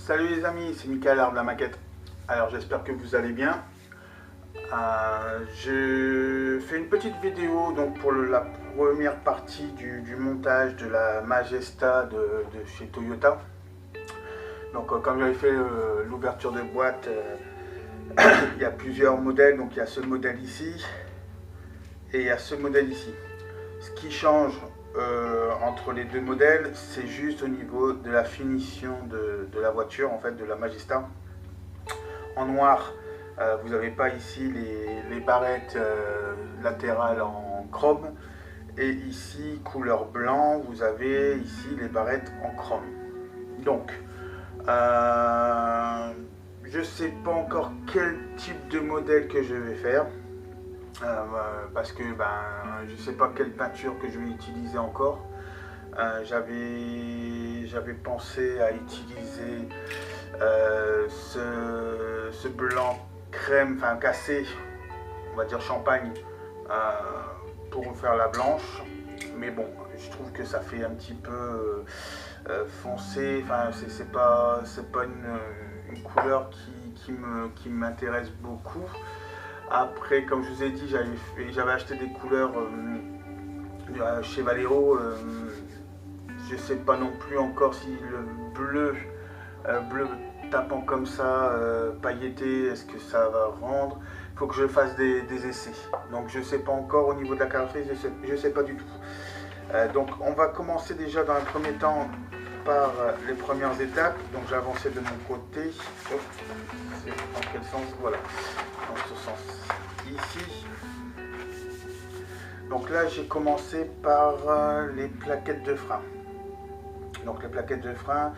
Salut les amis, c'est Michael de la maquette. Alors j'espère que vous allez bien. Je fais une petite vidéo donc pour la première partie du montage de la Majesta de chez Toyota. Donc comme j'avais fait l'ouverture de boîte, il y a plusieurs modèles. Donc il y a ce modèle ici et il y a ce modèle ici. Ce qui change entre les deux modèles, c'est juste au niveau de la finition de la voiture, en fait, de la Majesta. En noir, vous n'avez pas ici les barrettes latérales en chrome. Et ici, couleur blanc, vous avez ici les barrettes en chrome. Donc, je ne sais pas encore quel type de modèle que je vais faire. Parce que je ne sais pas quelle peinture que je vais utiliser encore. J'avais pensé à utiliser ce blanc crème, enfin cassé, on va dire champagne, pour faire la blanche. Mais bon, je trouve que ça fait un petit peu foncé. Enfin, c'est pas une couleur qui m'intéresse beaucoup. Après, comme je vous ai dit, j'avais acheté des couleurs chez Valero. Je ne sais pas non plus encore si le bleu tapant comme ça, pailleté, est-ce que ça va rendre. Il faut que je fasse des essais. Donc je ne sais pas encore au niveau de la carrosserie, je ne sais pas du tout. Donc on va commencer déjà dans un premier temps par les premières étapes. Donc j'ai avancé de mon côté. Hop, c'est dans quel sens? Voilà, dans ce sens ici. Donc là j'ai commencé par les plaquettes de frein. Donc les plaquettes de frein,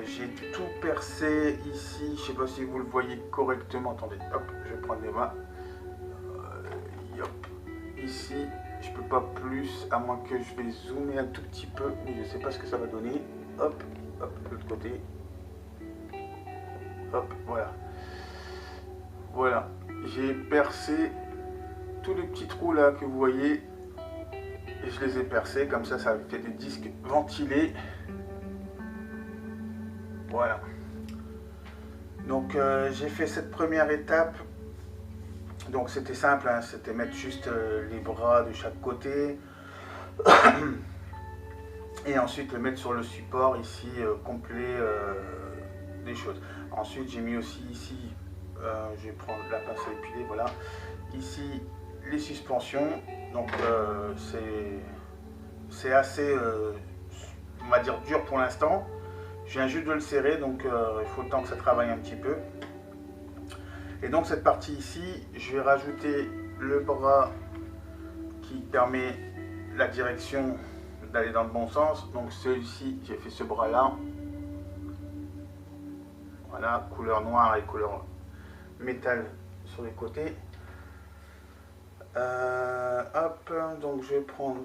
j'ai tout percé ici. Je ne sais pas si vous le voyez correctement. Attendez, hop, je vais prendre les mains. Hop, ici. Je peux pas plus, à moins que je vais zoomer un tout petit peu, mais je sais pas ce que ça va donner. Hop, hop, de l'autre côté. Hop, voilà. Voilà, j'ai percé tous les petits trous là que vous voyez. Et je les ai percés, comme ça fait des disques ventilés. Voilà. Donc j'ai fait cette première étape. Donc c'était simple, hein, c'était mettre juste les bras de chaque côté. Et ensuite le mettre sur le support ici, complet des choses. Ensuite j'ai mis aussi ici, je vais prendre la pince à épiler, voilà. Ici les suspensions, donc c'est assez, on va dire, dur pour l'instant. Je viens juste de le serrer, donc il faut le temps que ça travaille un petit peu. Et donc cette partie ici, je vais rajouter le bras qui permet la direction d'aller dans le bon sens. Donc celui-ci, j'ai fait ce bras là. Voilà, couleur noire et couleur métal sur les côtés. Hop, donc je vais prendre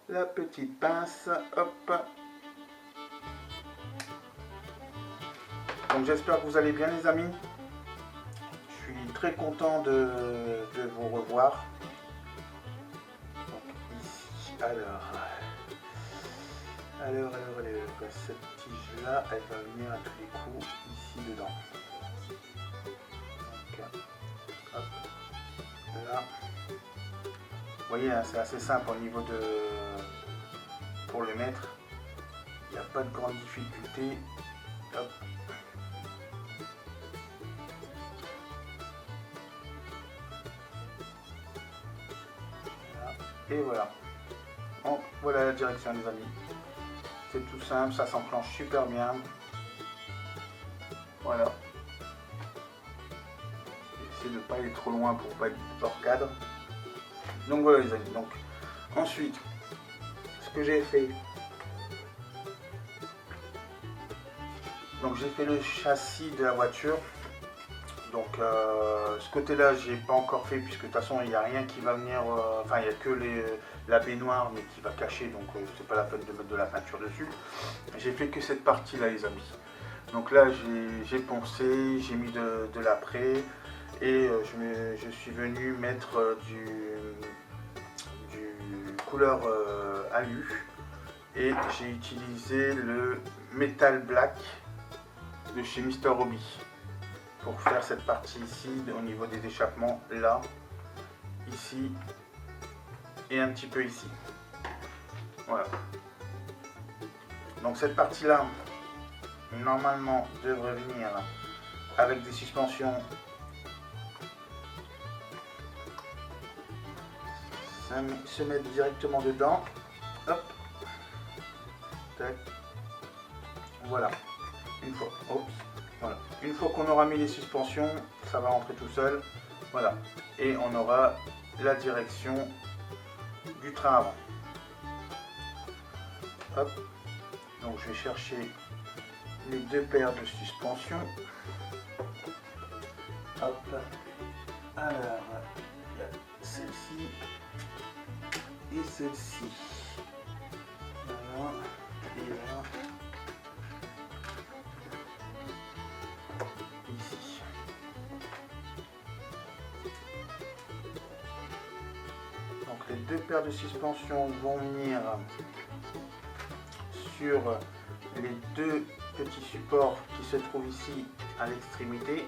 la petite pince. Hop. Donc j'espère que vous allez bien les amis. Je suis très content de vous revoir. Donc ici, alors, cette tige là, elle va venir à tous les coups ici dedans. Donc, hop, là. Vous voyez, hein, c'est assez simple au niveau pour le mettre. Il n'y a pas de grande difficulté. Hop. Et voilà. Bon, voilà la direction les amis. C'est tout simple, ça s'enclenche super bien. Voilà. J'essaie de ne pas aller trop loin pour ne pas être hors cadre. Donc voilà les amis. Donc ensuite, ce que j'ai fait. Donc j'ai fait le châssis de la voiture. Donc ce côté-là, j'ai pas encore fait puisque de toute façon il n'y a rien qui va venir. Enfin, il n'y a que la baignoire mais qui va cacher, donc c'est pas la peine de mettre de la peinture dessus. J'ai fait que cette partie-là, les amis. Donc là, j'ai poncé, j'ai mis de l'après et je suis venu mettre du couleur alu Et j'ai utilisé le Metal Black de chez Mr. Hobby pour faire cette partie ici au niveau des échappements, là, ici et un petit peu ici. Voilà. Donc cette partie là normalement devrait venir avec des suspensions se mettre directement dedans. Hop. Tac. Voilà. Une fois. Oups. Voilà. Une fois qu'on aura mis les suspensions, ça va rentrer tout seul. Voilà. Et on aura la direction du train avant. Hop. Donc je vais chercher les deux paires de suspensions. Hop. Alors, il y a celle-ci et celle-ci. Voilà. Et là. Ici. Donc les deux paires de suspensions vont venir sur les deux petits supports qui se trouvent ici à l'extrémité,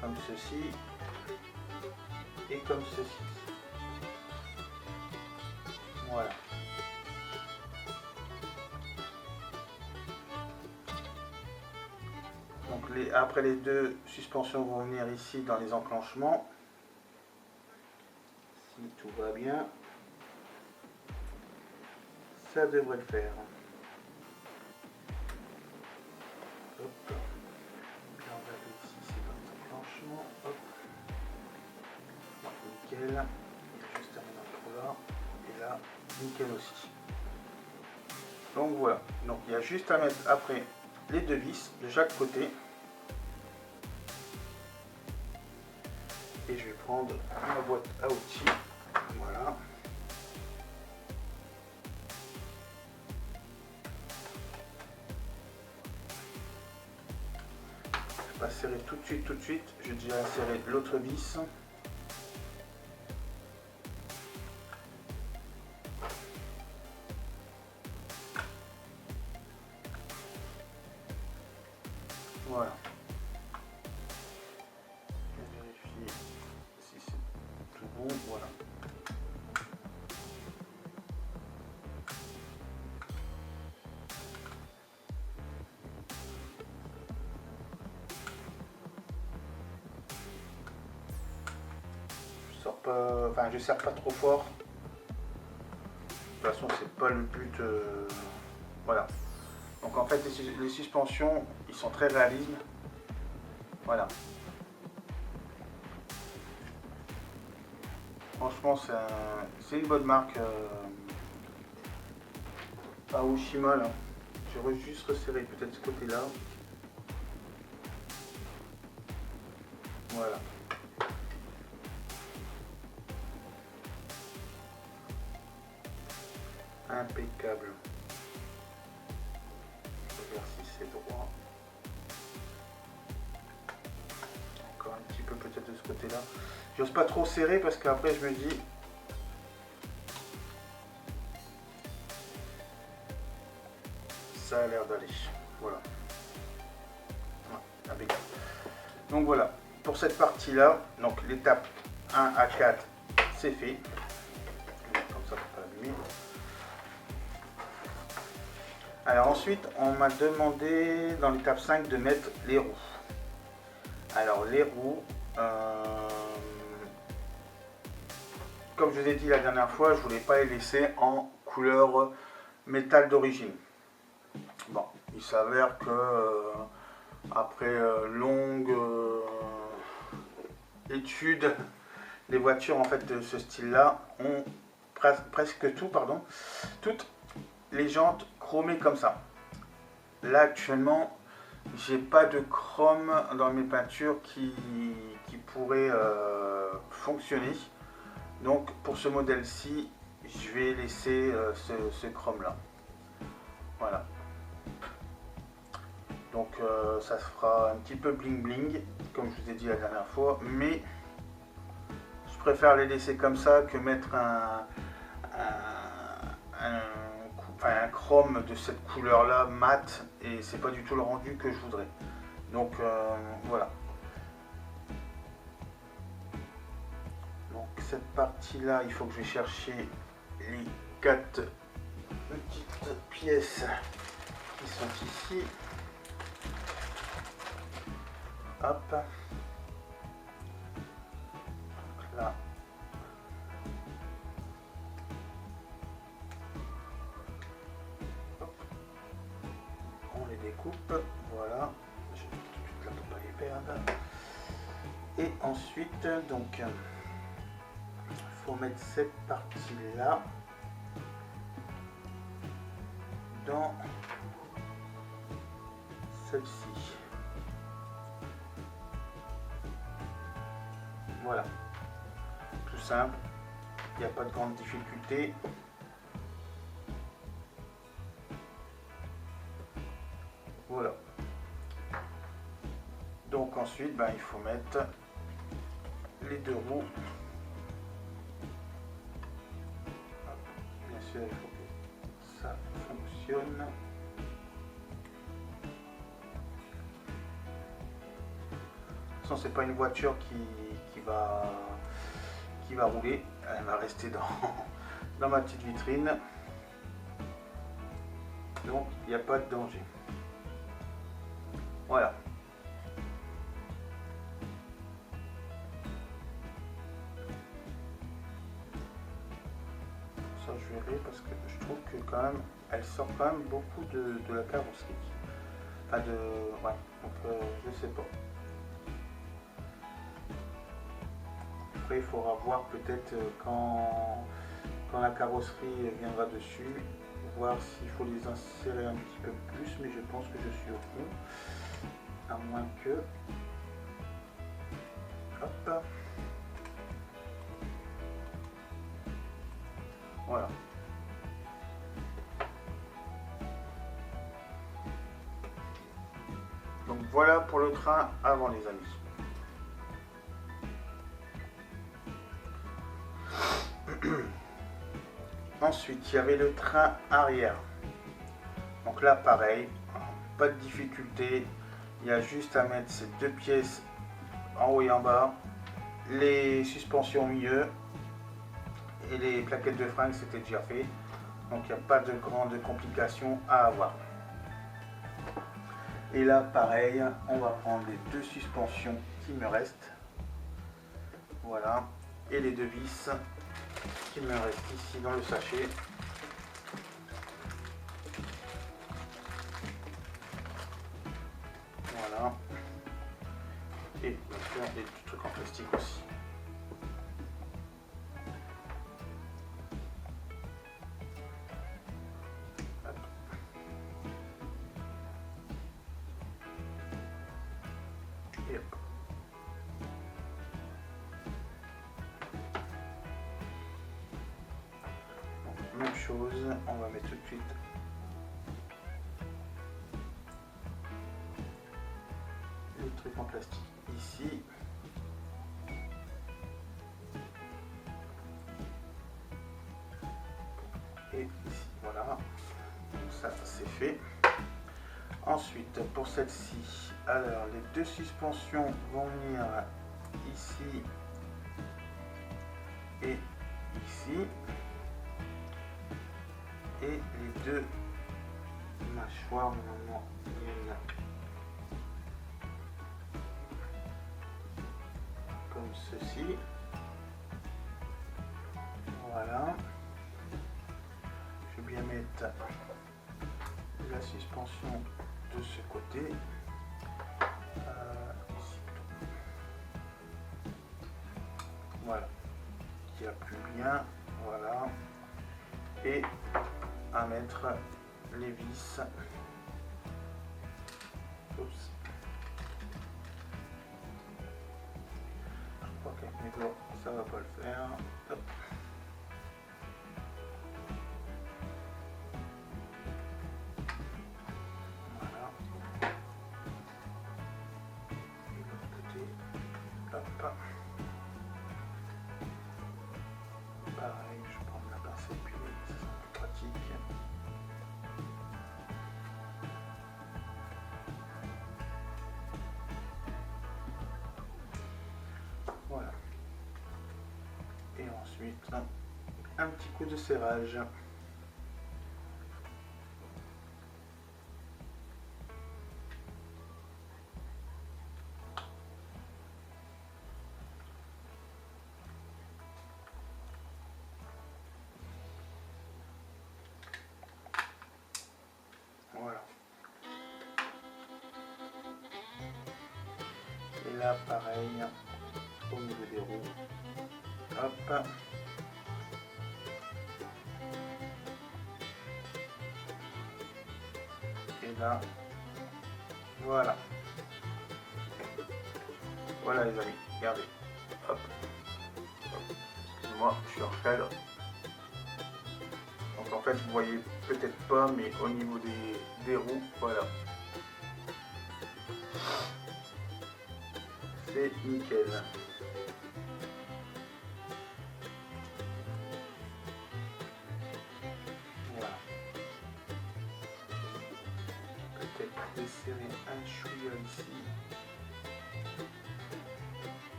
comme ceci et comme ceci. Voilà. Donc après les deux suspensions vont venir ici dans les enclenchements. Si tout va bien, ça devrait le faire. Hop. Là, on va aller ici, c'est dans les enclenchements. Hop. Nickel. Il y a juste un endroit là. Et là, nickel aussi. Donc voilà. Donc il y a juste à mettre après les deux vis de chaque côté. Et je vais prendre ma boîte à outils. Voilà. Je vais pas serrer tout de suite. Je vais déjà serrer l'autre vis. Voilà. Je vais vérifier si c'est tout bon. Voilà. Je sors pas, enfin je serre pas trop fort. De toute façon c'est pas le but. Voilà. Donc en fait les suspensions ils sont très réalistes. Voilà. Franchement c'est une bonne marque Aoshima là. Je vais juste resserrer peut-être ce côté là. Voilà. Impeccable. Je vais voir si c'est droit. Encore un petit peu peut-être de ce côté-là. J'ose pas trop serrer parce qu'après je me dis ça a l'air d'aller. Voilà. Ouais, impeccable. Donc voilà, pour cette partie-là, donc l'étape 1 à 4, c'est fait. Comme ça, pour pas l'abîmer. Alors ensuite, on m'a demandé dans l'étape 5 de mettre les roues. Alors les roues, comme je vous ai dit la dernière fois, je voulais pas les laisser en couleur métal d'origine. Bon, il s'avère que après longue étude, les voitures en fait de ce style-là ont presque toutes les jantes chromées comme ça. Là actuellement, j'ai pas de chrome dans mes peintures qui pourrait fonctionner. Donc pour ce modèle-ci, je vais laisser ce chrome là. Voilà. Donc ça se fera un petit peu bling bling, comme je vous ai dit la dernière fois, mais je préfère les laisser comme ça que mettre un chrome de cette couleur là mat, et c'est pas du tout le rendu que je voudrais. Donc voilà. Donc cette partie là, il faut que je vais chercher les 4 petites pièces qui sont ici. Hop. Donc là. Hop. On les découpe. Voilà. Je vais tout de suite là pour pas les perdre. Et ensuite, donc, il faut mettre cette partie là dans celle-ci. Voilà, tout simple, il n'y a pas de grande difficulté. Voilà. Donc ensuite, il faut mettre les 2 roues. Bien sûr, il faut que ça fonctionne. De toute façon, c'est pas une voiture qui va rouler, elle va rester dans ma petite vitrine, donc il n'y a pas de danger. Voilà. Ça je verrai parce que je trouve que quand même elle sort quand même beaucoup de la carrosserie. Enfin ouais, donc je sais pas. Après, il faudra voir peut-être quand la carrosserie viendra dessus, voir s'il faut les insérer un petit peu plus, mais je pense que je suis au fond, à moins que... Hop. Voilà. Donc voilà pour le train avant, les amis. Ensuite, il y avait le train arrière. Donc là, pareil, pas de difficulté. Il y a juste à mettre ces 2 pièces en haut et en bas, les suspensions au milieu et les plaquettes de frein, c'était déjà fait. Donc il n'y a pas de grandes complications à avoir. Et là, pareil, on va prendre les 2 suspensions qui me restent. Voilà. Et les 2 vis qui me restent ici dans le sachet. Voilà. Et bien sûr des petits trucs en plastique aussi. Hop. Et hop. Donc, même chose, on va mettre tout de suite les trucs en plastique ici. Et ici, voilà. Donc ça, c'est fait. Ensuite, pour celle-ci, alors les 2 suspensions vont venir ici et ici. Et les 2 mâchoires, normalement, viennent comme ceci. Voilà. Je vais bien mettre la suspension de ce côté. Ici. Voilà. Qui appuie bien. Voilà. Et à mettre les vis. Oups. Je crois qu'avec mes doigts, ça va pas le faire. Hop. Voilà. Et de l'autre côté. Hop. Pareil, je prends la pince à appuyer, ça sera plus pratique. un petit coup de serrage. Voilà. Et là, pareil, au niveau des roues. Hop. Et là, voilà. Voilà les amis, regardez. Hop. Excusez-moi, je suis hors cadre. Donc en fait, vous voyez peut-être pas, mais au niveau des roues, voilà. C'est nickel. Voilà. Peut-être desserrer un chouïa ici.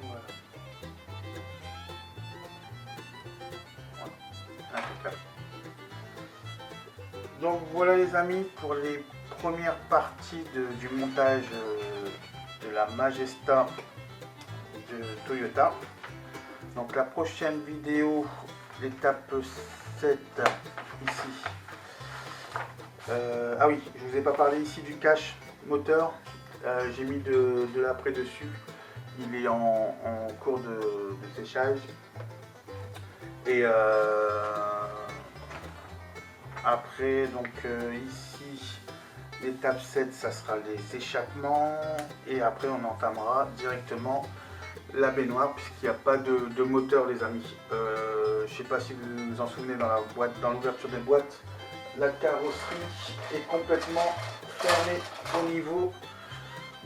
Voilà. Impeccable. Donc voilà les amis pour les premières parties du montage de la Majesta de Toyota. Donc la prochaine vidéo, l'étape 7 ici. Ah oui, je vous ai pas parlé ici du cache moteur. J'ai mis de l'après dessus. Il est en cours de séchage. Et après, donc ici, l'étape 7, ça sera les échappements. Et après, on entamera directement la baignoire, puisqu'il n'y a pas de moteur, les amis. Je ne sais pas si vous vous en souvenez, dans la boîte, dans l'ouverture des boîtes, la carrosserie est complètement fermée au niveau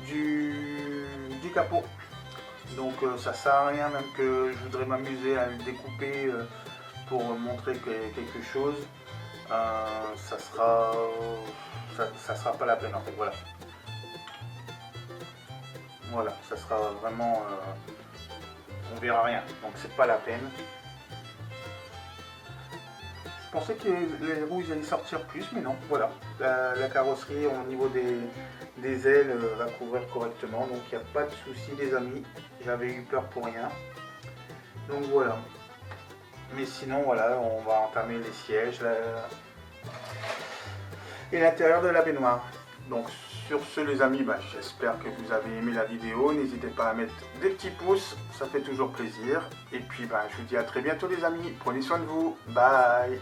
du capot. Donc ça sert à rien, même que je voudrais m'amuser à le découper pour montrer quelque chose. Ça sera pas la peine en fait. Voilà, ça sera vraiment, on verra rien, donc c'est pas la peine. Je pensais que les roues allaient sortir plus, mais non, voilà. La carrosserie au niveau des ailes va couvrir correctement, donc il n'y a pas de souci les amis. J'avais eu peur pour rien. Donc voilà. Mais sinon voilà, on va entamer les sièges et l'intérieur de la baignoire. Donc sur ce les amis, j'espère que vous avez aimé la vidéo. N'hésitez pas à mettre des petits pouces, ça fait toujours plaisir. Et puis je vous dis à très bientôt les amis. Prenez soin de vous. Bye.